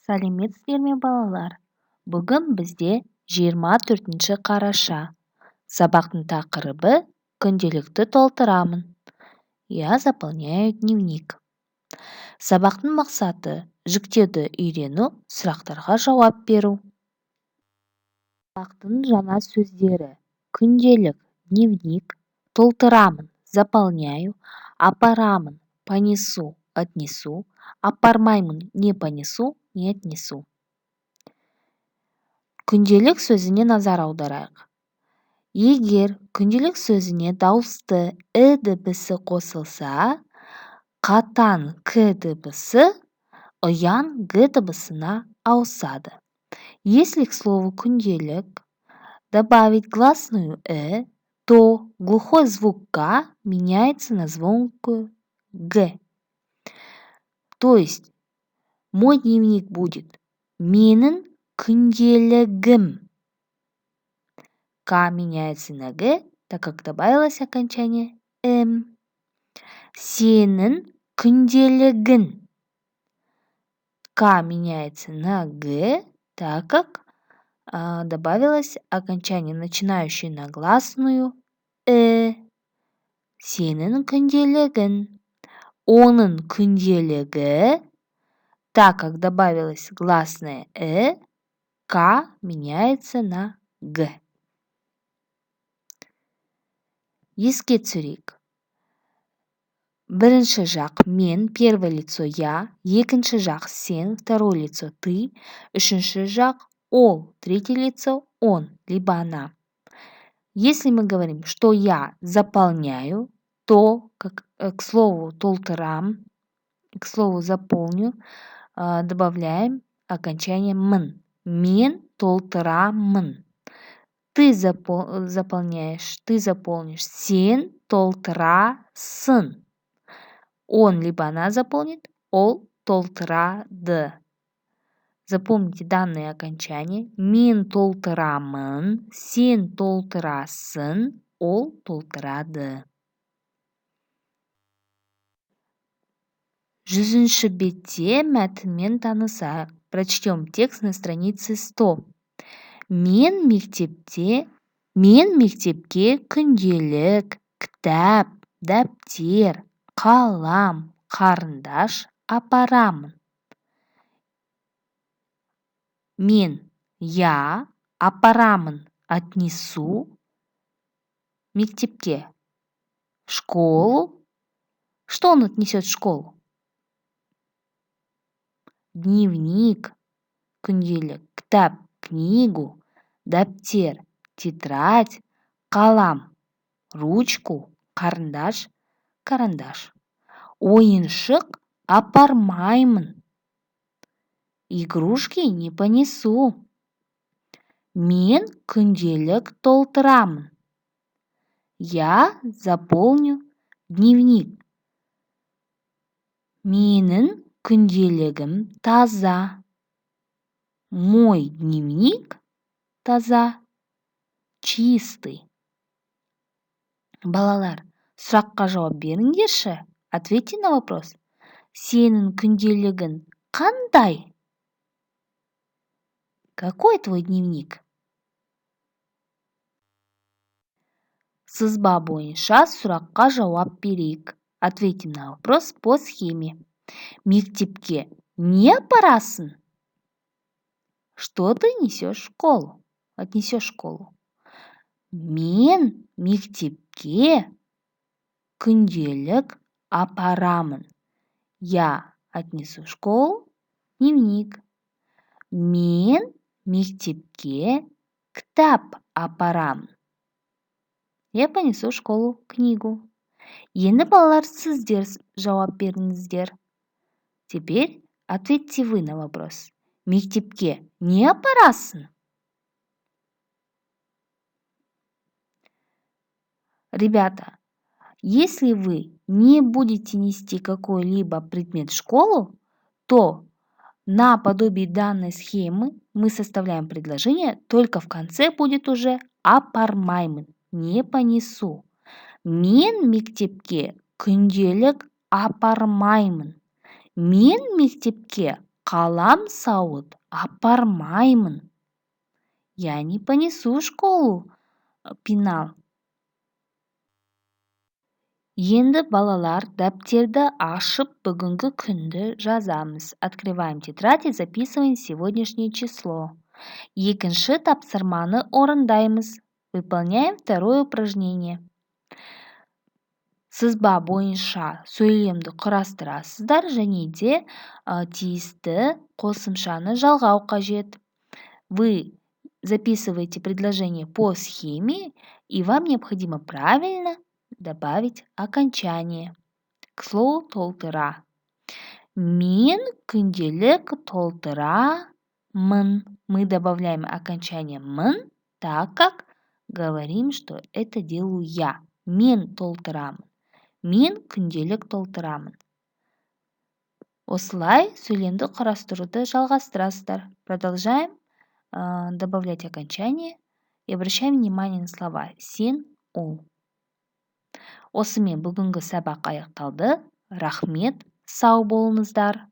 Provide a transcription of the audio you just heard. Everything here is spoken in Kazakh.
Сәлеметсіздер ме, балалар? Бүгін бізде 24 қараша. Сабақтың тақырыбы күнделікті толтырамын. Я заполняю дневник. Сабақтың мақсаты жүктеуді үйрену, сұрақтарға жауап беру. Сабақтың жаңа сөздері: күнделік, дневник, толтырамын, заполняю, апарамын, понесу, отнесу, апармаймын, не понесу, не отнесу. Күнделік сөзіне назар аударайық. Егер күнделік сөзіне дауысты дыбысы қосылса, қатан к дыбысы ұян г дыбысына ауысады. Если к слову күнделік добавить гласную то глухой звук к меняется на звонкую г. То есть мой дневник будет менің күнделігім. К меняется на г, так как добавилось окончание м. Сенің күнделігін. К меняется на г, так как добавилось окончание, начинающее на гласную Сенің күнделігін. Оның күнделігі, так как добавилось гласное к меняется на г. Еске түсірейік. Бірінші жақ мен, первое лицо я, екінші жақ сен, второе лицо ты, үшінші жақ ол, третье лицо он, либо она. Если мы говорим, что я заполняю, то к слову толтырам, к слову заполню, добавляем окончание мын. Мен толтырамын. Ты заполняешь, ты заполнишь. Сен толтырасың. Он либо она заполнит, ол толтырады. Запомните данные окончания. Мен толтырамын, сен толтырасың, ол толтырады. 100-ші бетте мәтінмен танысайық. Прочтем текст на странице 100. Мен мектепке күнделік, кітап, дәптер, қалам, қарындаш апарамын. Я апарамын, отнесу мектепке. В школу. Что он отнесет в школу? Дневник, күнделік, кітап, книгу, дәптер, тетрадь, қалам, ручку, қарындаш, карандаш. Ойыншық апармаймын. Игрушки не понесу. Мен күнделік толтырамын. Я заполню дневник. Менің күнделігім таза. Мой дневник таза, чистый. Балалар, сұраққа жауап беріңдерші. Ответьте на вопрос. Сенің күнделігін қандай? Какой твой дневник? Сызба бойынша сұраққа жауап берейік. Ответим на вопрос по схеме. Мектепке не апарасың? Что ты несешь в школу? Отнесешь в школу. Мен мектепке күнделік апарамын. Я отнесу в школу дневник. Мен мектепке кітап апарамын. Я понесу в школу книгу. Енді балалар, сіздер жауап беріңіздер. Теперь ответьте вы на вопрос. Мектепке не апарасың? Ребята, если вы не будете нести какой-либо предмет в школу, то наподобие данной схемы мы составляем предложение, только в конце будет уже апармаймын, не понесу. Мен мектепке күнделік апармаймын. Мен мектепке қалам сауыт апармаймын. Я не понесу в школу пенал. Енді балалар дәптерді ашып бүгінгі күнді жазамыз. Открываем тетрадь и записываем сегодняшнее число. Екінші тапсырманы орындаймыз. Выполняем второе упражнение. Сызба бойынша сөйлемді құрастырасыздар және де тиісті қосымшаны жалғау қажет. Вы записываете предложение по схеме, и вам необходимо правильно добавить окончание. К слову толтыра. Мен күнделік толтырамын. Мы добавляем окончание «мын», так как говорим, что это делаю я. Мен толтырамын. Мен күнделік толтырамын. Осылай сөйлемді құрастыруды жалғастырасыздар. Продолжаем добавлять окончание и обращаем внимание на слова сен, ол. Осымен бүгінгі сабақ аяқталды. Рахмет, сау болыңыздар.